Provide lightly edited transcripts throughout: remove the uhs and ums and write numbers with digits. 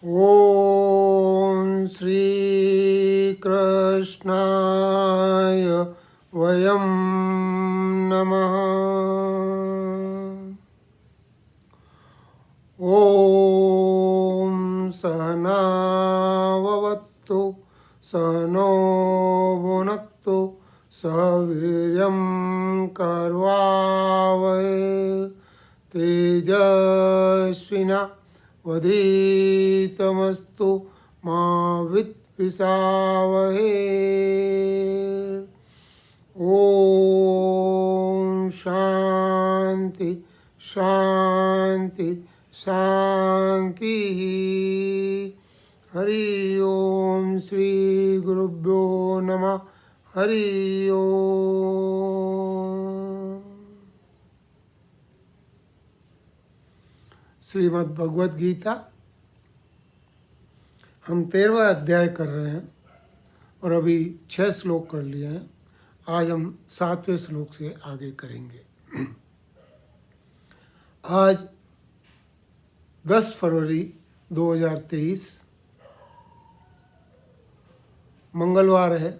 ॐ श्रीकृष्णाय वयं नमः। ॐ सहनाववतु सहनो भुनक्तु सह वीर्यं करवावहै तेजस्विना वधीतमस्तु मा विद्विषावहै। ॐ शान्ति शान्ति शान्ति। हरि ओम श्री गुरुभ्यो नमः। हरि ओम। श्रीमद् भगवद गीता हम 13वां अध्याय कर रहे हैं और अभी 6 श्लोक कर लिए हैं। आज हम 7वें श्लोक से आगे करेंगे। आज 10 फरवरी 2023 मंगलवार है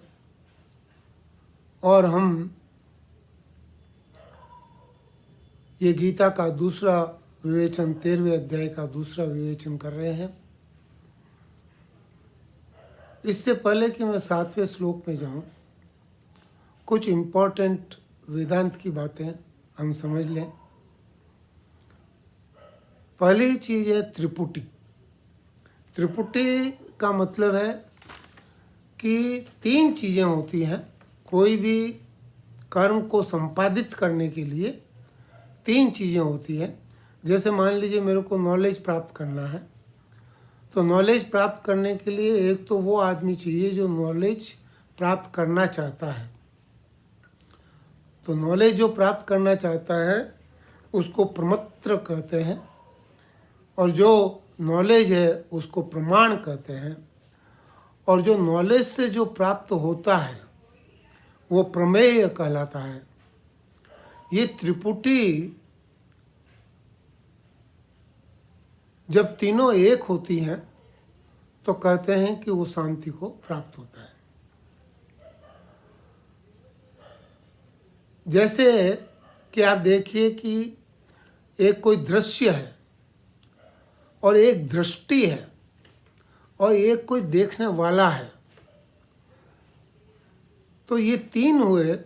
और हम ये गीता का दूसरा विवेचन 13वें अध्याय का दूसरा विवेचन कर रहे हैं। इससे पहले कि मैं 7वें श्लोक में जाऊं, कुछ इम्पोर्टेंट वेदांत की बातें हम समझ लें। पहली चीज़ है त्रिपुटी। त्रिपुटी का मतलब है कि 3 चीज़ें होती हैं। कोई भी कर्म को संपादित करने के लिए 3 चीज़ें होती हैं। जैसे मान लीजिए मेरे को नॉलेज प्राप्त करना है, तो नॉलेज प्राप्त करने के लिए एक तो वो आदमी चाहिए जो नॉलेज प्राप्त करना चाहता है। तो नॉलेज जो प्राप्त करना चाहता है उसको प्रमत्र कहते हैं, और जो नॉलेज है उसको प्रमाण कहते हैं, और जो नॉलेज से जो प्राप्त होता है वो प्रमेय कहलाता है। ये त्रिपुटी जब तीनों एक होती हैं तो कहते हैं कि वो शांति को प्राप्त होता है। जैसे कि आप देखिए कि एक कोई दृश्य है और एक दृष्टि है और एक कोई देखने वाला है, तो ये 3 हुए।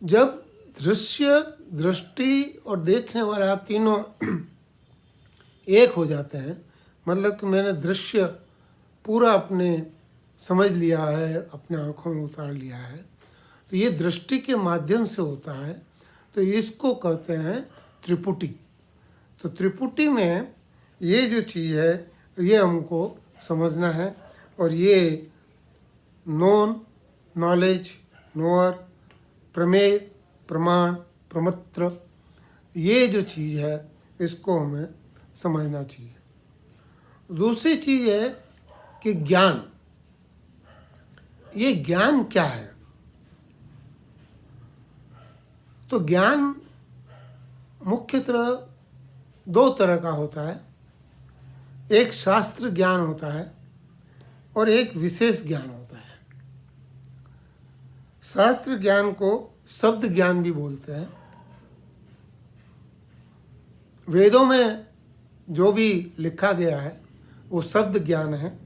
जब दृश्य, दृष्टि और देखने वाला तीनों एक हो जाते हैं, मतलब कि मैंने दृश्य पूरा अपने समझ लिया है, अपने आँखों में उतार लिया है, तो ये दृष्टि के माध्यम से होता है, तो इसको कहते हैं त्रिपुटी। तो त्रिपुटी में ये जो चीज़ है ये हमको समझना है, और ये नोन, नॉलेज, नोअर, प्रमेय, प्रमाण, प्रमत्र, ये जो चीज़ है इसको हमें समझना चाहिए। दूसरी चीज़ है कि ज्ञान। ये ज्ञान क्या है? तो ज्ञान मुख्यतः 2 तरह का होता है। एक शास्त्र ज्ञान होता है और एक विशेष ज्ञान होता है। शास्त्र ज्ञान को शब्द ज्ञान भी बोलते हैं। वेदों में जो भी लिखा गया है वो शब्द ज्ञान है।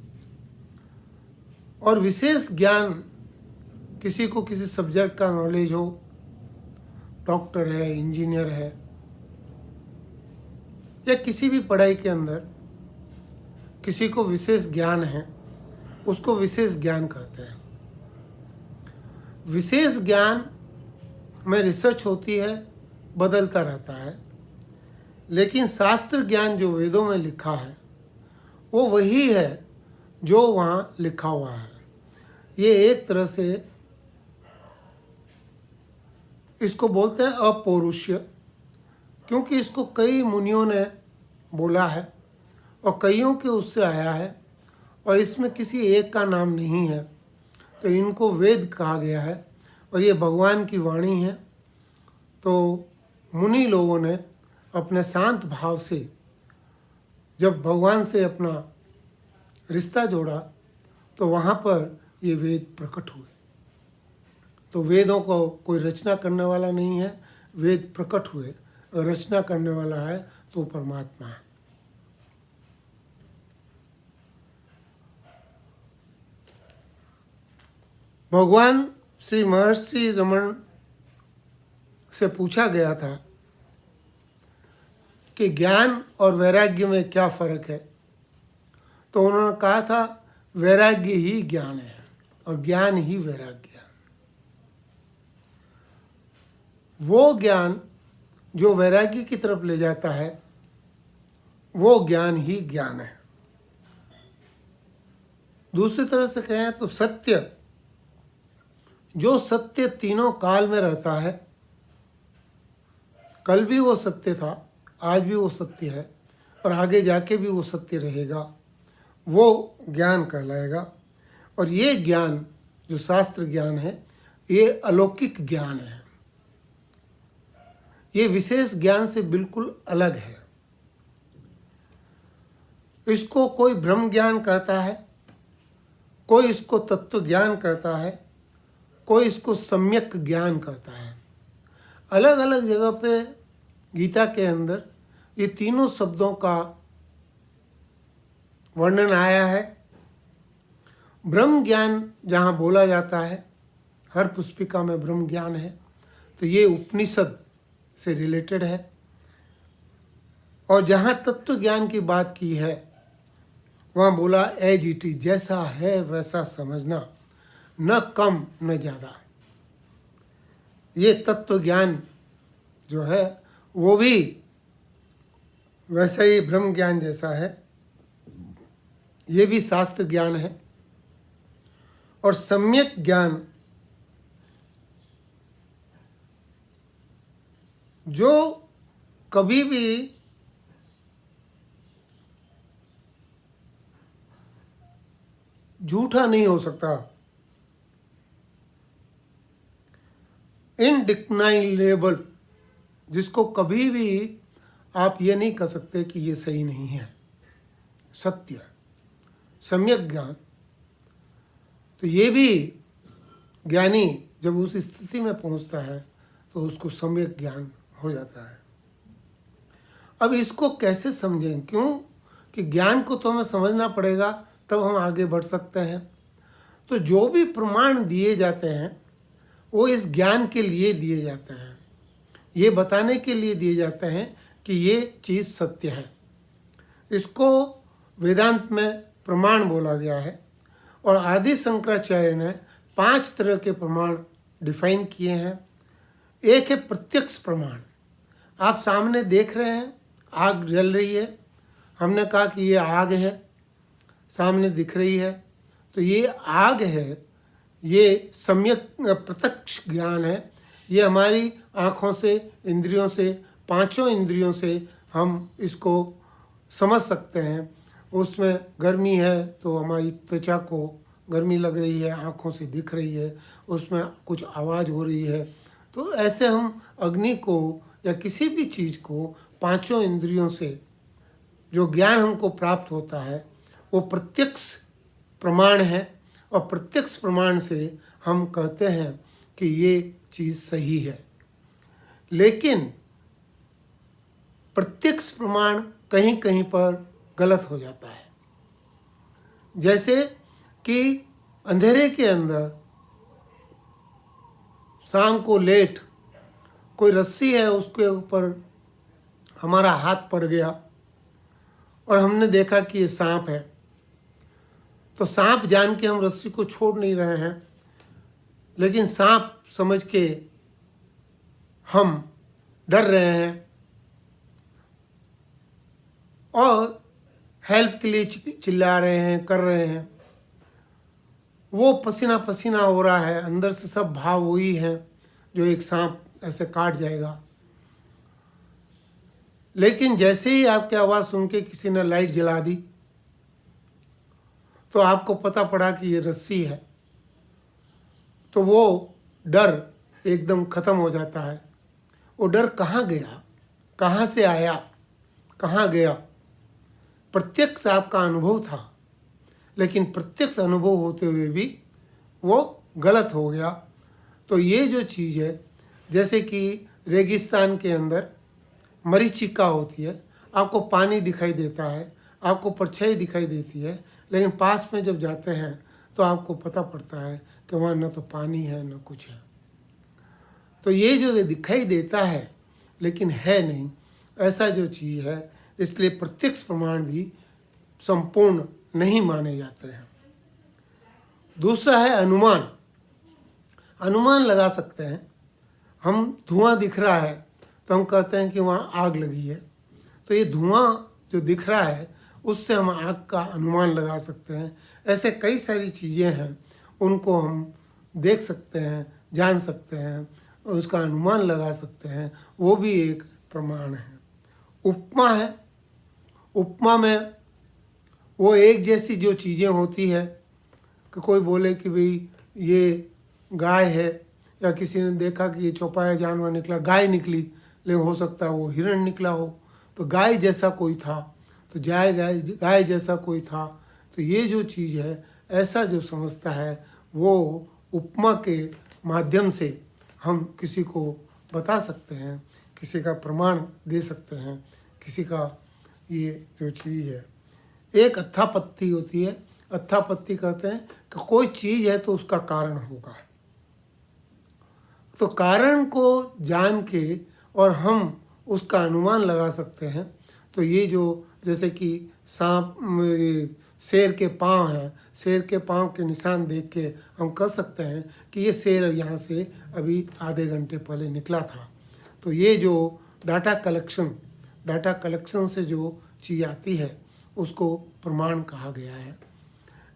और विशेष ज्ञान किसी को किसी सब्जेक्ट का नॉलेज हो, डॉक्टर है, इंजीनियर है, या किसी भी पढ़ाई के अंदर किसी को विशेष ज्ञान है, उसको विशेष ज्ञान कहते हैं। विशेष ज्ञान में रिसर्च होती है, बदलता रहता है, लेकिन शास्त्र ज्ञान जो वेदों में लिखा है वो वही है जो वहाँ लिखा हुआ है। ये एक तरह से इसको बोलते हैं अपौरुष्य, क्योंकि इसको कई मुनियों ने बोला है और कईयों के उससे आया है, और इसमें किसी एक का नाम नहीं है, तो इनको वेद कहा गया है और ये भगवान की वाणी है। तो मुनि लोगों ने अपने शांत भाव से जब भगवान से अपना रिश्ता जोड़ा तो वहाँ पर ये वेद प्रकट हुए। तो वेदों को कोई रचना करने वाला नहीं है, वेद प्रकट हुए, और रचना करने वाला है तो परमात्मा है। भगवान श्री महर्षि रमन से पूछा गया था कि ज्ञान और वैराग्य में क्या फर्क है, तो उन्होंने कहा था वैराग्य ही ज्ञान है और ज्ञान ही वैराग्य है। वो ज्ञान जो वैराग्य की तरफ ले जाता है वो ज्ञान ही ज्ञान है। दूसरी तरह से कहें तो सत्य, जो सत्य तीनों काल में रहता है, कल भी वो सत्य था, आज भी वो सत्य है और आगे जाके भी वो सत्य रहेगा, वो ज्ञान कहलाएगा। और ये ज्ञान जो शास्त्र ज्ञान है ये अलौकिक ज्ञान है, ये विशेष ज्ञान से बिल्कुल अलग है। इसको कोई ब्रह्म ज्ञान कहता है, कोई इसको तत्व ज्ञान कहता है, कोई इसको सम्यक ज्ञान कहता है। अलग अलग जगह पे गीता के अंदर ये तीनों शब्दों का वर्णन आया है। ब्रह्म ज्ञान जहाँ बोला जाता है, हर पुस्तिका में ब्रह्म ज्ञान है, तो ये उपनिषद से रिलेटेड है। और जहाँ तत्व ज्ञान की बात की है वहाँ बोला एज इट इज, जैसा है वैसा समझना, न कम न ज़्यादा। ये तत्व ज्ञान जो है वो भी वैसा ही ब्रह्म ज्ञान जैसा है, ये भी शास्त्र ज्ञान है। और सम्यक ज्ञान जो कभी भी झूठा नहीं हो सकता, इनडिनाइलेबल, जिसको कभी भी आप ये नहीं कह सकते कि ये सही नहीं है, सत्य, सम्यक ज्ञान। तो ये भी ज्ञानी जब उस स्थिति में पहुंचता है तो उसको सम्यक ज्ञान हो जाता है। अब इसको कैसे समझें, क्यों कि ज्ञान को तो हमें समझना पड़ेगा तब हम आगे बढ़ सकते हैं। तो जो भी प्रमाण दिए जाते हैं वो इस ज्ञान के लिए दिए जाते हैं, ये बताने के लिए दिए जाते हैं कि ये चीज़ सत्य है। इसको वेदांत में प्रमाण बोला गया है। और आदि शंकराचार्य ने 5 तरह के प्रमाण डिफाइन किए हैं। एक है प्रत्यक्ष प्रमाण, आप सामने देख रहे हैं आग जल रही है, हमने कहा कि ये आग है, सामने दिख रही है, तो ये आग है, ये सम्यक प्रत्यक्ष ज्ञान है। ये हमारी आँखों से, इंद्रियों से, 5 इंद्रियों से हम इसको समझ सकते हैं। उसमें गर्मी है तो हमारी त्वचा को गर्मी लग रही है, आँखों से दिख रही है, उसमें कुछ आवाज़ हो रही है। तो ऐसे हम अग्नि को या किसी भी चीज़ को 5 इंद्रियों से जो ज्ञान हमको प्राप्त होता है वो प्रत्यक्ष प्रमाण है। और प्रत्यक्ष प्रमाण से हम कहते हैं कि ये चीज़ सही है। लेकिन प्रत्यक्ष प्रमाण कहीं कहीं पर गलत हो जाता है। जैसे कि अंधेरे के अंदर शाम को लेट कोई रस्सी है, उसके ऊपर हमारा हाथ पड़ गया और हमने देखा कि ये सांप है, तो सांप जान के हम रस्सी को छोड़ नहीं रहे हैं, लेकिन सांप समझ के हम डर रहे हैं और हेल्प के लिए चिल्ला रहे हैं, कर रहे हैं। वो पसीना पसीना हो रहा है, अंदर से सब भाव वही है जो एक सांप ऐसे काट जाएगा। लेकिन जैसे ही आपकी आवाज़ सुन के किसी ने लाइट जला दी तो आपको पता पड़ा कि ये रस्सी है, तो वो डर एकदम ख़त्म हो जाता है। वो डर कहाँ गया, कहाँ से आया, कहाँ गया? प्रत्यक्ष आपका अनुभव था लेकिन प्रत्यक्ष अनुभव होते हुए भी वो गलत हो गया। तो ये जो चीज़ है, जैसे कि रेगिस्तान के अंदर मरीचिका होती है, आपको पानी दिखाई देता है, आपको परछाई दिखाई देती है, लेकिन पास में जब जाते हैं तो आपको पता पड़ता है कि वहाँ न तो पानी है न कुछ है। तो ये जो दिखाई देता है लेकिन है नहीं, ऐसा जो चीज़ है, इसलिए प्रत्यक्ष प्रमाण भी संपूर्ण नहीं माने जाते हैं। दूसरा है अनुमान। अनुमान लगा सकते हैं। हम धुआं दिख रहा है तो हम कहते हैं कि वहाँ आग लगी है, तो ये धुआं जो दिख रहा है उससे हम आग का अनुमान लगा सकते हैं। ऐसे कई सारी चीज़ें हैं, उनको हम देख सकते हैं, जान सकते हैं, उसका अनुमान लगा सकते हैं, वो भी एक प्रमाण है। उपमा है। उपमा में वो एक जैसी जो चीज़ें होती है कि कोई बोले कि भाई ये गाय है, या किसी ने देखा कि ये चौपाया जानवर निकला, गाय निकली, लेकिन हो सकता है वो हिरण निकला हो, तो गाय जैसा कोई था, तो गाय जैसा कोई था। तो ये जो चीज़ है, ऐसा जो समझता है वो उपमा के माध्यम से हम किसी को बता सकते हैं, किसी का प्रमाण दे सकते हैं, किसी का ये जो चीज़ है। एक अथापत्ति होती है। अथापत्ति कहते हैं कि कोई चीज़ है तो उसका कारण होगा, तो कारण को जान के और हम उसका अनुमान लगा सकते हैं। तो ये जो जैसे कि सांप, शेर के पाँव हैं, शेर के पाँव के निशान देख के हम कह सकते हैं कि ये शेर यहाँ से अभी आधे घंटे पहले निकला था। तो ये जो डाटा कलेक्शन से जो चीज़ आती है उसको प्रमाण कहा गया है।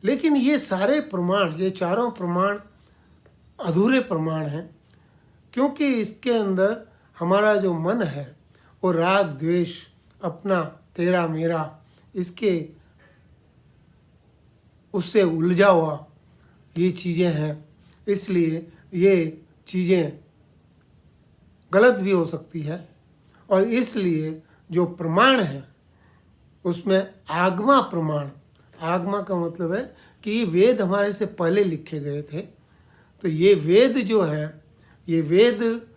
लेकिन ये सारे प्रमाण, ये चारों प्रमाण अधूरे प्रमाण हैं, क्योंकि इसके अंदर हमारा जो मन है वो राग द्वेष, अपना तेरा मेरा, इसके उससे उलझा हुआ ये चीज़ें हैं। इसलिए ये चीज़ें गलत भी हो सकती है, और इसलिए जो प्रमाण है उसमें आगमा प्रमाण, आगमा का मतलब है कि ये वेद हमारे से पहले लिखे गए थे। तो ये वेद जो है, ये वेद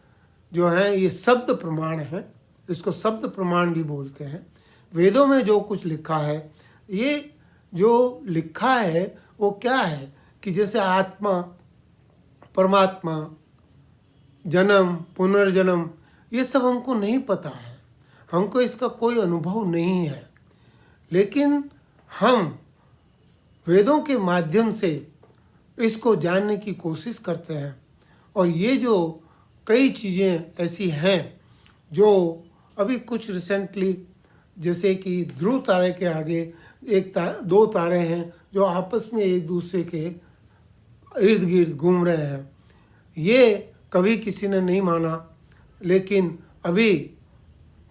जो है ये शब्द प्रमाण है, इसको शब्द प्रमाण भी बोलते हैं। वेदों में जो कुछ लिखा है, ये जो लिखा है वो क्या है कि जैसे आत्मा, परमात्मा, जन्म, पुनर्जन्म, ये सब हमको नहीं पता है, हमको इसका कोई अनुभव नहीं है, लेकिन हम वेदों के माध्यम से इसको जानने की कोशिश करते हैं। और ये जो कई चीज़ें ऐसी हैं जो अभी कुछ रिसेंटली, जैसे कि ध्रुव तारे के आगे दो तारे हैं जो आपस में एक दूसरे के इर्द गिर्द घूम रहे हैं। ये कभी किसी ने नहीं माना, लेकिन अभी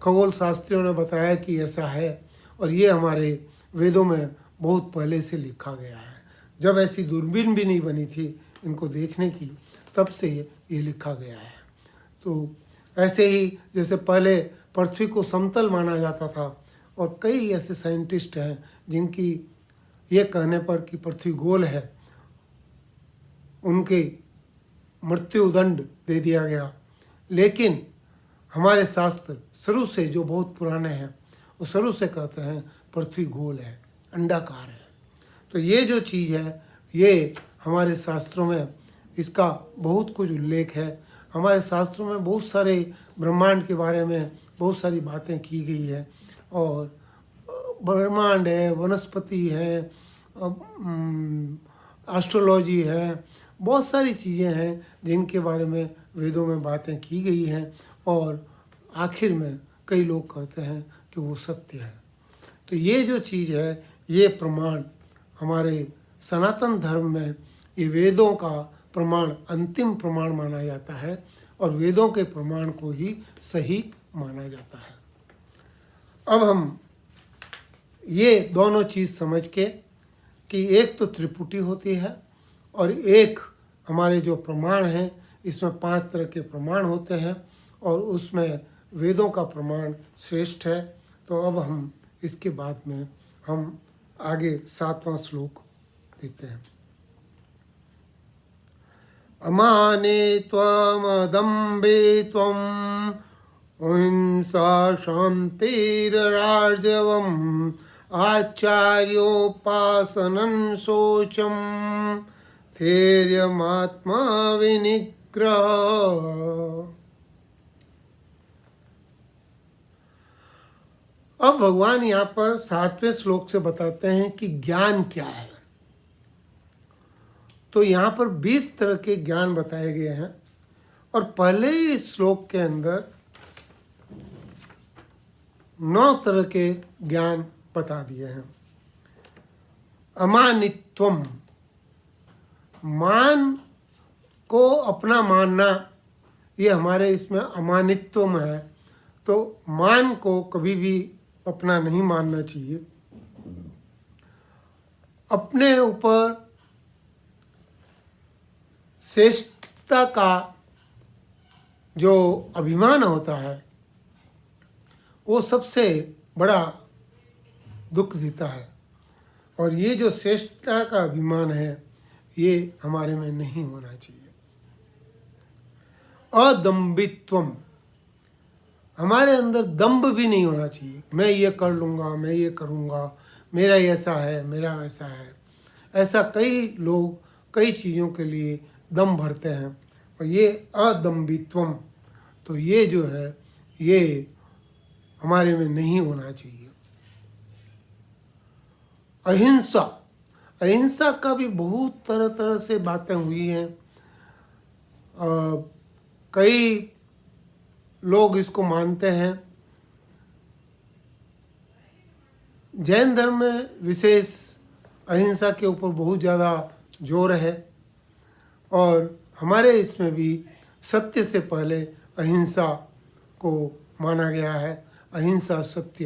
खगोल शास्त्रियों ने बताया कि ऐसा है, और ये हमारे वेदों में बहुत पहले से लिखा गया है। जब ऐसी दूरबीन भी नहीं बनी थी इनको देखने की, तब से ये लिखा गया है। तो ऐसे ही जैसे पहले पृथ्वी को समतल माना जाता था, और कई ऐसे साइंटिस्ट हैं जिनकी ये कहने पर कि पृथ्वी गोल है, उनके मृत्युदंड दे दिया गया। लेकिन हमारे शास्त्र शुरू से जो बहुत पुराने हैं वो शुरू से कहते हैं पृथ्वी गोल है, अंडाकार है। तो ये जो चीज़ है, ये हमारे शास्त्रों में इसका बहुत कुछ उल्लेख है। हमारे शास्त्रों में बहुत सारे ब्रह्मांड के बारे में बहुत सारी बातें की गई है, और ब्रह्मांड है, वनस्पति है, एस्ट्रोलॉजी है, बहुत सारी चीज़ें हैं जिनके बारे में वेदों में बातें की गई हैं, और आखिर में कई लोग कहते हैं कि वो सत्य है। तो ये जो चीज़ है, ये प्रमाण हमारे सनातन धर्म में ये वेदों का प्रमाण अंतिम प्रमाण माना जाता है, और वेदों के प्रमाण को ही सही माना जाता है। अब हम ये दोनों चीज़ समझ के कि एक तो त्रिपुटी होती है और एक हमारे जो प्रमाण हैं, इसमें 5 तरह के प्रमाण होते हैं, और उसमें वेदों का प्रमाण श्रेष्ठ है। तो अब हम इसके बाद में हम आगे 7वां श्लोक देते हैं। अमाने त्वमदम्बे त्वम अहिंसा शान्तिरार्जवम् आचार्योपासनं शोचं स्थैर्यमात्मा विनिग्रह। अब भगवान यहाँ पर 7वें श्लोक से बताते हैं कि ज्ञान क्या है। तो यहाँ पर 20 तरह के ज्ञान बताए गए हैं और पहले ही इस श्लोक के अंदर 9 तरह के ज्ञान बता दिए हैं। अमानित्वम, मान को अपना मानना, ये हमारे इसमें अमानित्वम है। तो मान को कभी भी अपना नहीं मानना चाहिए। अपने ऊपर श्रेष्ठता का जो अभिमान होता है वो सबसे बड़ा दुख देता है, और ये जो श्रेष्ठता का अभिमान है ये हमारे में नहीं होना चाहिए। अदम्भित्वम, हमारे अंदर दम्भ भी नहीं होना चाहिए। मैं ये कर लूँगा, मैं ये करूँगा, मेरा ऐसा है, मेरा वैसा है। ऐसा कई लोग कई चीज़ों के लिए दम भरते हैं, और ये अदम्भित्वम, तो ये जो है ये हमारे में नहीं होना चाहिए। अहिंसा, अहिंसा का भी बहुत तरह तरह से बातें हुई हैं। कई लोग इसको मानते हैं। जैन धर्म में विशेष अहिंसा के ऊपर बहुत ज़्यादा जोर है, और हमारे इसमें भी सत्य से पहले अहिंसा को माना गया है। अहिंसा सत्य,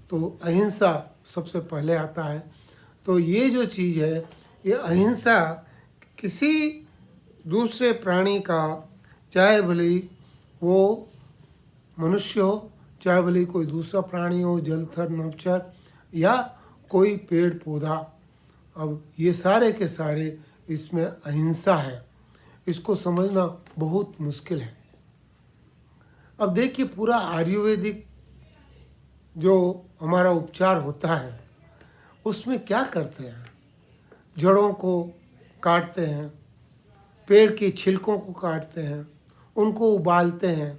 तो अहिंसा सबसे पहले आता है। तो ये जो चीज़ है, ये अहिंसा किसी दूसरे प्राणी का, चाहे भले वो मनुष्य हो, चाहे भले कोई दूसरा प्राणी हो, जलचर नभचर या कोई पेड़ पौधा, अब ये सारे के सारे इसमें अहिंसा है। इसको समझना बहुत मुश्किल है। अब देखिए, पूरा आयुर्वेदिक जो हमारा उपचार होता है उसमें क्या करते हैं, जड़ों को काटते हैं, पेड़ के छिलकों को काटते हैं, उनको उबालते हैं।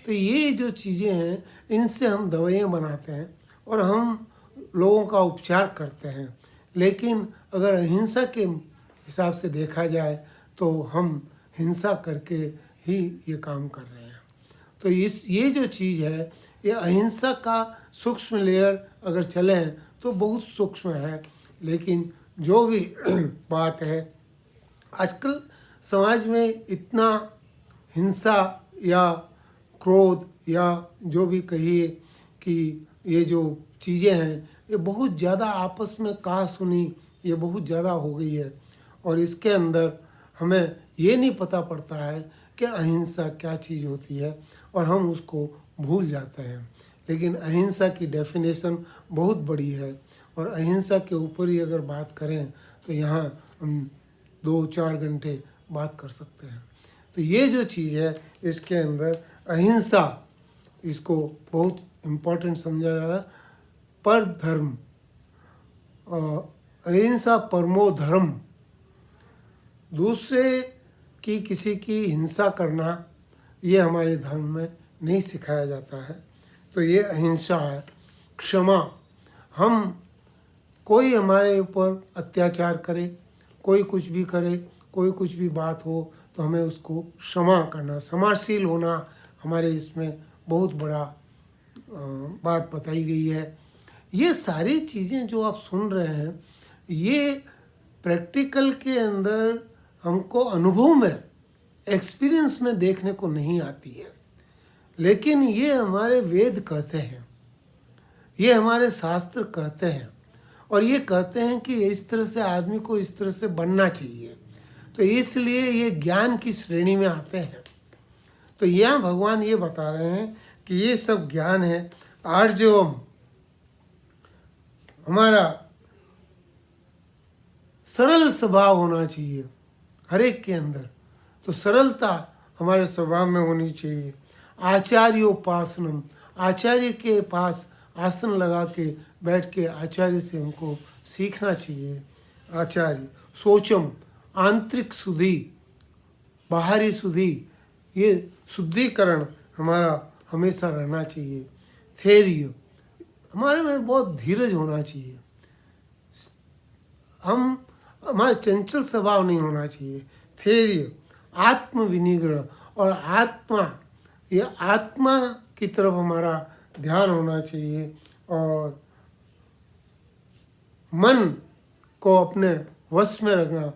तो ये जो चीज़ें हैं इनसे हम दवाइयाँ बनाते हैं और हम लोगों का उपचार करते हैं। लेकिन अगर अहिंसा के हिसाब से देखा जाए तो हम हिंसा करके ही ये काम कर रहे हैं। तो ये जो चीज़ है, ये अहिंसा का सूक्ष्म लेयर अगर चलें तो बहुत सूक्ष्म है। लेकिन जो भी बात है, आजकल समाज में इतना हिंसा या क्रोध या जो भी कहिए कि ये जो चीज़ें हैं ये बहुत ज़्यादा आपस में कहा सुनी ये बहुत ज़्यादा हो गई है। और इसके अंदर हमें ये नहीं पता पड़ता है कि अहिंसा क्या चीज़ होती है, और हम उसको भूल जाते हैं। लेकिन अहिंसा की डेफिनेशन बहुत बड़ी है, और अहिंसा के ऊपर ही अगर बात करें तो यहाँ हम 2-4 घंटे बात कर सकते हैं। तो ये जो चीज़ है इसके अंदर अहिंसा, इसको बहुत इम्पोर्टेंट समझा जा रहा है। पर धर्म, अहिंसा परमो धर्म, दूसरे की किसी की हिंसा करना ये हमारे धर्म में नहीं सिखाया जाता है। तो ये अहिंसा है। क्षमा, हम कोई हमारे ऊपर अत्याचार करे, कोई कुछ भी करे, कोई कुछ भी बात हो तो हमें उसको क्षमा करना, क्षमाशील होना हमारे इसमें बहुत बड़ा बात बताई गई है। ये सारी चीज़ें जो आप सुन रहे हैं ये प्रैक्टिकल के अंदर हमको अनुभव में, एक्सपीरियंस में देखने को नहीं आती है। लेकिन ये हमारे वेद कहते हैं, ये हमारे शास्त्र कहते हैं, और ये कहते हैं कि इस तरह से आदमी को इस तरह से बनना चाहिए। तो इसलिए ये ज्ञान की श्रेणी में आते हैं। तो यहाँ भगवान ये बता रहे हैं कि ये सब ज्ञान है। आर्जवम, हमारा सरल स्वभाव होना चाहिए हर एक के अंदर। तो सरलता हमारे स्वभाव में होनी चाहिए। आचार्योपासनम, आचार्य के पास आसन लगा के बैठ के आचार्य से हमको सीखना चाहिए। आचार्य सोचम, आंतरिक शुद्धि, बाहरी शुद्धि, ये शुद्धिकरण हमारा हमेशा रहना चाहिए। धैर्य, हमारे में बहुत धीरज होना चाहिए। हमारे चंचल स्वभाव नहीं होना चाहिए। धैर्य, आत्म विनिग्रह, और आत्मा, ये आत्मा की तरफ हमारा ध्यान होना चाहिए। और मन को अपने वश में रखना,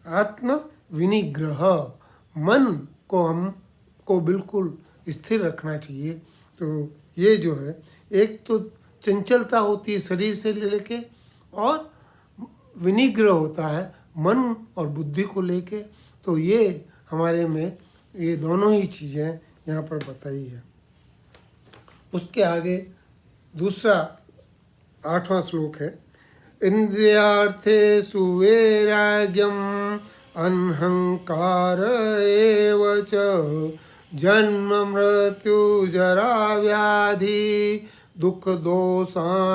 आत्म विनिग्रह, मन को हमको बिल्कुल स्थिर रखना चाहिए। तो ये जो है, एक तो चंचलता होती है शरीर से लेके, और विनिग्रह होता है मन और बुद्धि को लेके। तो ये हमारे में ये दोनों ही चीज़ें यहाँ पर बताई है। उसके आगे दूसरा 8वां श्लोक है, इंद्रियार्थेषु वैराग्यम अनहंकार एव च जन्म मृत्यु जरा व्याधि दुख दोषानुदर्शनम।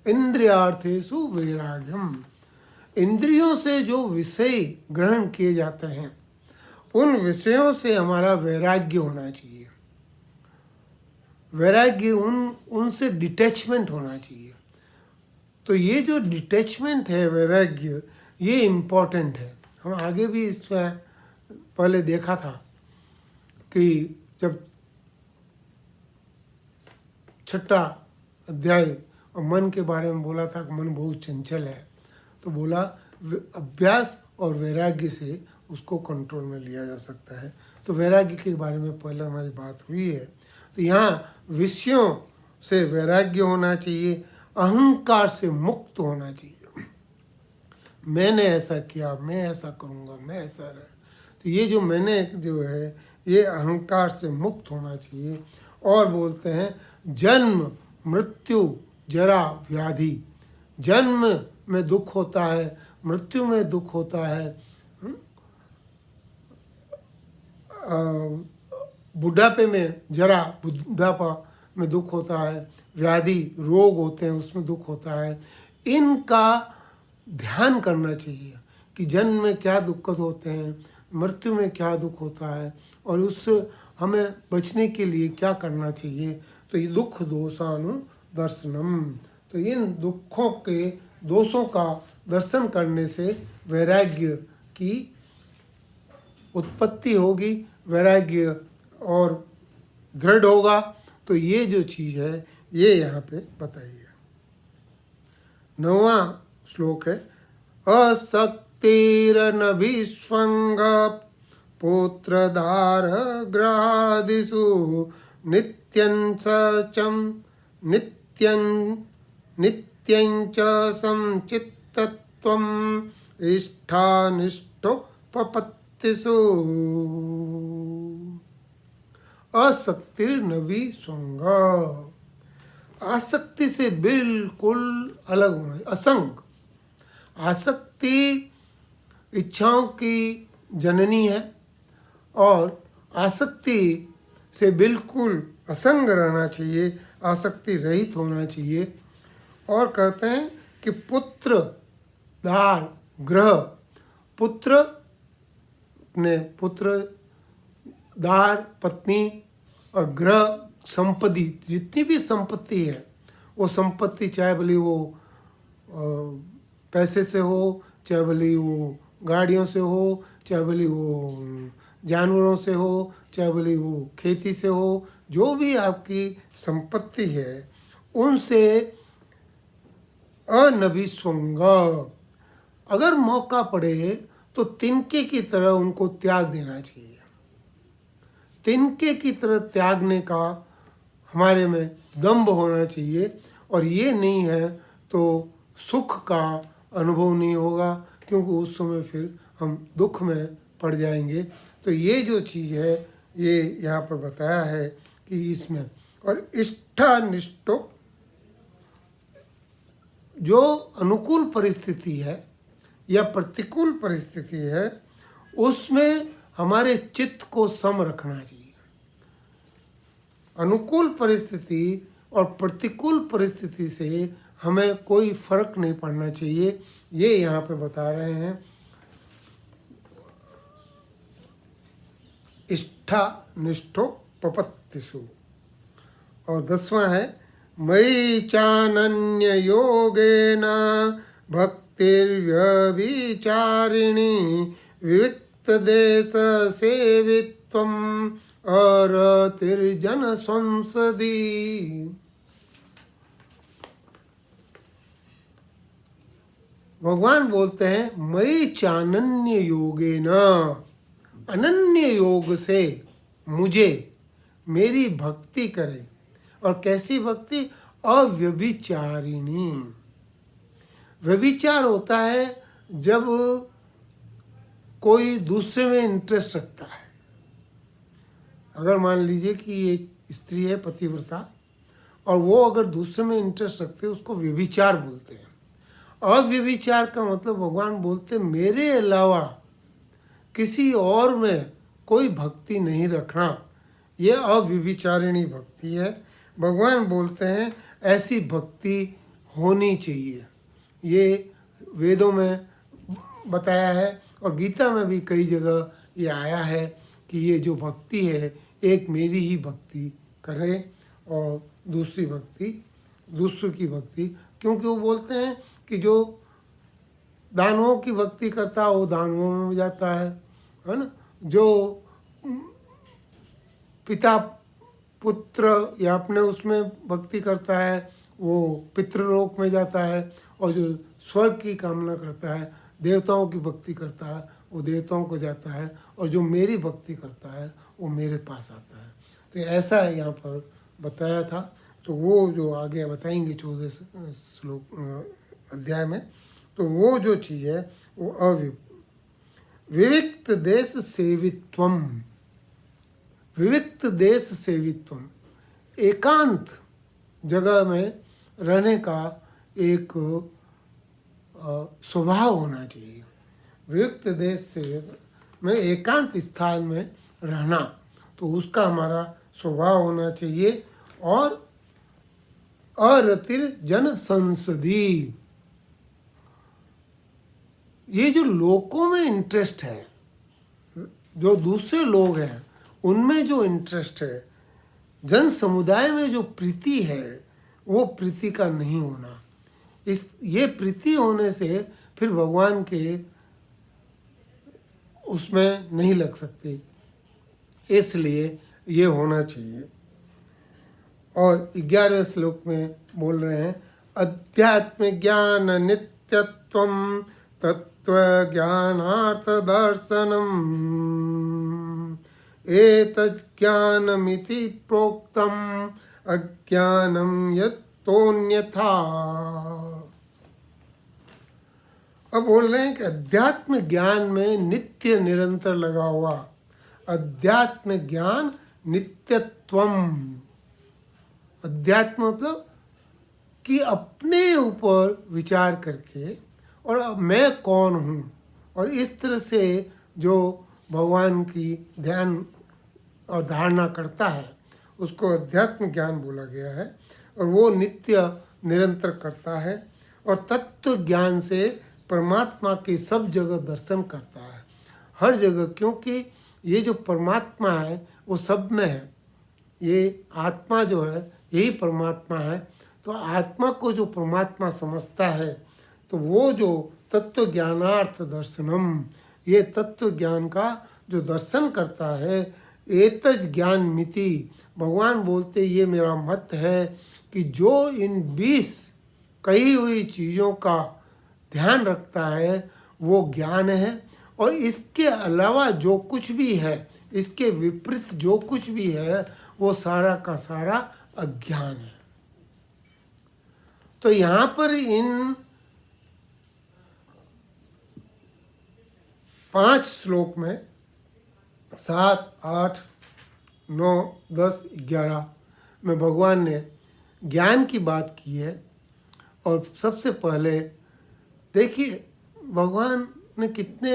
इंद्रियार्थेषु वैराग्यम, इंद्रियों से जो विषय ग्रहण किए जाते हैं उन विषयों से हमारा वैराग्य होना चाहिए। वैराग्य, उनसे डिटैचमेंट होना चाहिए। तो ये जो डिटैचमेंट है, वैराग्य, ये इम्पोर्टेंट है। हम आगे भी इसमें पहले देखा था कि जब 6ठा अध्याय और मन के बारे में बोला था कि मन बहुत चंचल है, तो बोला अभ्यास और वैराग्य से उसको कंट्रोल में लिया जा सकता है। तो वैराग्य के बारे में पहले हमारी बात हुई है। तो यहाँ विषयों से वैराग्य होना चाहिए, अहंकार से मुक्त होना चाहिए। मैंने ऐसा किया, मैं ऐसा करूँगा, मैं ऐसा रह, तो ये जो मैंने जो है ये अहंकार से मुक्त होना चाहिए। और बोलते हैं जन्म मृत्यु जरा व्याधि, जन्म में दुख होता है, मृत्यु में दुख होता है, बुढ़ापे में जरा, बुढ़ापा में दुख होता है, व्याधि रोग होते हैं उसमें दुख होता है। इनका ध्यान करना चाहिए कि जन्म में क्या दिक्कत होते हैं, मृत्यु में क्या दुख होता है, और उससे हमें बचने के लिए क्या करना चाहिए। तो ये दुख दोषानुदर्शनम, तो इन दुखों के दोषों का दर्शन करने से वैराग्य की उत्पत्ति होगी, वैराग्य और दृढ़ होगा। तो ये जो चीज़ है ये यहाँ पे बताई है। 9वां श्लोक है, असक्तिरनभिष्वंग पुत्रदार ग्रादिषु नित्यं च संचित्तत्वम् इष्टानिष्टोपपत्तिषु। असक्तिर्नभिष्वंग, आसक्ति से बिल्कुल अलग होना। असंग, आसक्ति इच्छाओं की जननी है, और आसक्ति से बिल्कुल असंग रहना चाहिए, आसक्ति रहित होना चाहिए। और कहते हैं कि पुत्र दार ग्रह, पुत्र ने पुत्र दार पत्नी और ग्रह संपत्ति, जितनी भी संपत्ति है वो संपत्ति, चाहे भले वो पैसे से हो, चाहे भले वो गाड़ियों से हो, चाहे भले वो जानवरों से हो, चाहे भले वो खेती से हो, जो भी आपकी संपत्ति है उनसे अनभिष्वंग, अगर मौका पड़े तो तिनके की तरह उनको त्याग देना चाहिए। तिनके की तरह त्यागने का हमारे में दम्भ होना चाहिए, और ये नहीं है तो सुख का अनुभव नहीं होगा, क्योंकि उस समय फिर हम दुख में पड़ जाएंगे। तो ये जो चीज़ है ये यहाँ पर बताया है कि इसमें, और इष्टानिष्टो, जो अनुकूल परिस्थिति है या प्रतिकूल परिस्थिति है उसमें हमारे चित्त को सम रखना चाहिए। अनुकूल परिस्थिति और प्रतिकूल परिस्थिति से हमें कोई फर्क नहीं पड़ना चाहिए, ये यहाँ पे बता रहे हैं। इष्ठा निष्ठो पपत्तिषु। और 10वां है मयि चानन्य योगेन भक्तिर्व्यभिचारिणी विविक्त देश सेवित्वम अरतिर्जन संसदी। भगवान बोलते हैं मयि चानन्य योगेन, अनन्य योग से मुझे मेरी भक्ति करे। और कैसी भक्ति? अव्यभिचारिणी। व्यभिचार होता है जब कोई दूसरे में इंटरेस्ट रखता है। अगर मान लीजिए कि एक स्त्री है पतिव्रता और वो अगर दूसरे में इंटरेस्ट रखते हैं उसको व्यभिचार बोलते हैं। अव्यभिचार का मतलब भगवान बोलते हैं मेरे अलावा किसी और में कोई भक्ति नहीं रखना, ये अव्यभिचारिणी भक्ति है। भगवान बोलते हैं ऐसी भक्ति होनी चाहिए। ये वेदों में बताया है और गीता में भी कई जगह ये आया है कि ये जो भक्ति है एक मेरी ही भक्ति करे और दूसरी भक्ति दूसरों की भक्ति। क्योंकि वो बोलते हैं कि जो दानवों की भक्ति करता है वो दानवों में जाता है ना। जो पिता पुत्र या अपने उसमें भक्ति करता है वो पितृलोक में जाता है, और जो स्वर्ग की कामना करता है देवताओं की भक्ति करता है वो देवताओं को जाता है, और जो मेरी भक्ति करता है वो मेरे पास आता है। तो ऐसा है यहाँ पर बताया था। तो वो जो आगे बताएंगे 14 श्लोक अध्याय में, तो वो जो चीज़ है वो विविक्त देश सेवित्वम। विविक्त देश सेवित्वम, एकांत जगह में रहने का एक स्वभाव होना चाहिए। विविक्त देश से में एकांत स्थान में रहना, तो उसका हमारा स्वभाव होना चाहिए। और अरतिर जन संसदी, ये जो लोगों में इंटरेस्ट है, जो दूसरे लोग हैं उनमें जो इंटरेस्ट है, जन समुदाय में जो प्रीति है वो प्रीति का नहीं होना। ये प्रीति होने से फिर भगवान के उसमें नहीं लग सकते, इसलिए ये होना चाहिए। और 11वें श्लोक में बोल रहे हैं अध्यात्म ज्ञान नित्यत्वम तत्व ज्ञानार्थ दर्शनम एतज्ज्ञानमिति प्रोक्तम अज्ञानम यत्तोन्यथा। अब बोल रहे हैं कि अध्यात्म ज्ञान में नित्य निरंतर लगा हुआ, अध्यात्म ज्ञान नित्यत्वम। अध्यात्म मतलब कि अपने ऊपर विचार करके और अब मैं कौन हूँ, और इस तरह से जो भगवान की ध्यान और धारणा करता है उसको अध्यात्म ज्ञान बोला गया है। और वो नित्य निरंतर करता है और तत्व ज्ञान से परमात्मा के सब जगह दर्शन करता है, हर जगह। क्योंकि ये जो परमात्मा है वो सब में है, ये आत्मा जो है यही परमात्मा है। तो आत्मा को जो परमात्मा समझता है तो वो जो तत्व ज्ञानार्थ दर्शनम, ये तत्व ज्ञान का जो दर्शन करता है, एतज ज्ञान मिति, भगवान बोलते ये मेरा मत है कि जो इन 20 कही हुई चीज़ों का ध्यान रखता है वो ज्ञान है, और इसके अलावा जो कुछ भी है, इसके विपरीत जो कुछ भी है वो सारा का सारा अज्ञान है। तो यहाँ पर इन 5 श्लोक में 7, 8, 9, 10, 11 में भगवान ने ज्ञान की बात की है, और सबसे पहले देखिए भगवान ने कितने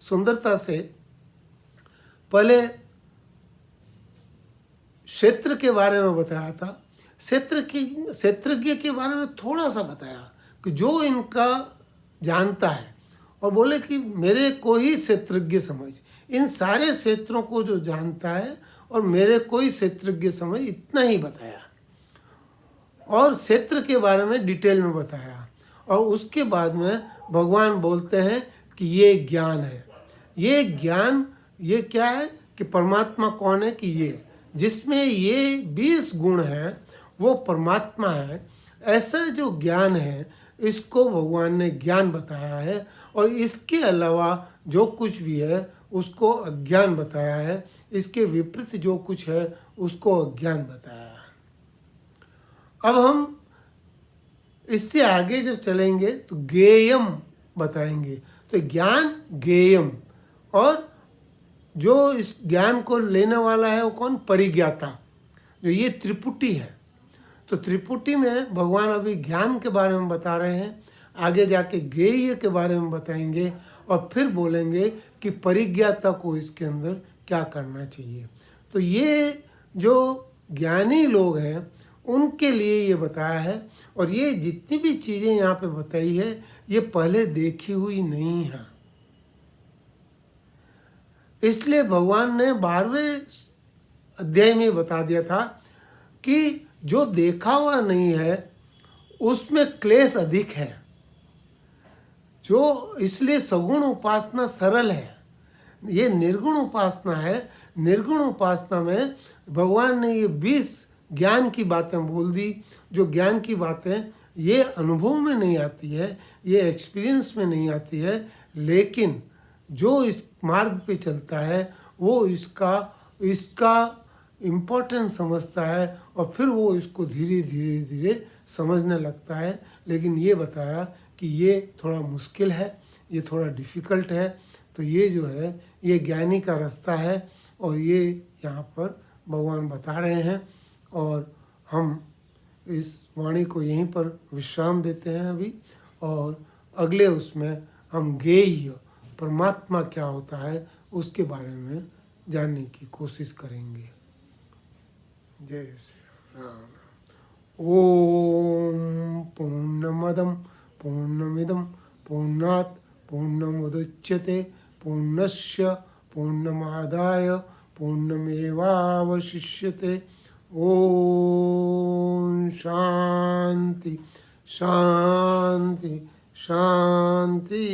सुंदरता से पहले क्षेत्र के बारे में बताया था, क्षेत्रज्ञ के बारे में थोड़ा सा बताया कि जो इनका जानता है, और बोले कि मेरे को ही क्षेत्रज्ञ समझ, इन सारे क्षेत्रों को जो जानता है और मेरे को ही क्षेत्रज्ञ समझ, इतना ही बताया और क्षेत्र के बारे में डिटेल में बताया। और उसके बाद में भगवान बोलते हैं कि ये ज्ञान है। ये ज्ञान ये क्या है कि परमात्मा कौन है, कि ये जिसमें ये 20 गुण हैं वो परमात्मा है। ऐसा जो ज्ञान है इसको भगवान ने ज्ञान बताया है, और इसके अलावा जो कुछ भी है उसको अज्ञान बताया है। इसके विपरीत जो कुछ है उसको अज्ञान बताया है। अब हम इससे आगे जब चलेंगे तो ज्ञेयम बताएंगे। तो ज्ञान ज्ञेयम, और जो इस ज्ञान को लेने वाला है वो कौन, परिज्ञाता, जो ये त्रिपुटी है। तो त्रिपुटी में भगवान अभी ज्ञान के बारे में बता रहे हैं, आगे जाके ज्ञेय के बारे में बताएंगे, और फिर बोलेंगे कि परिज्ञाता को इसके अंदर क्या करना चाहिए। तो ये जो ज्ञानी लोग हैं उनके लिए ये बताया है, और ये जितनी भी चीज़ें यहाँ पे बताई है ये पहले देखी हुई नहीं है। इसलिए भगवान ने 12वें अध्याय में बता दिया था कि जो देखा हुआ नहीं है उसमें क्लेश अधिक है, जो इसलिए सगुण उपासना सरल है। ये निर्गुण उपासना है। निर्गुण उपासना में भगवान ने ये 20 ज्ञान की बातें बोल दी, जो ज्ञान की बातें ये अनुभव में नहीं आती है, ये एक्सपीरियंस में नहीं आती है, लेकिन जो इस मार्ग पे चलता है वो इसका इम्पोर्टेंस समझता है, और फिर वो इसको धीरे धीरे धीरे समझने लगता है। लेकिन ये बताया कि ये थोड़ा मुश्किल है, ये थोड़ा डिफ़िकल्ट है। तो ये जो है ये ज्ञानी का रास्ता है, और ये यहाँ पर भगवान बता रहे हैं। और हम इस वाणी को यहीं पर विश्राम देते हैं अभी, और अगले उसमें हम ज्ञेय परमात्मा क्या होता है उसके बारे में जानने की कोशिश करेंगे। जय श्री राम। ओम पूर्णमदं पूर्णमिदं पूर्णात् पूर्णमुदच्यते पूर्णस्य पूर्णमादाय पूर्णमेवावशिष्यते। ओम शांति शांति शांति।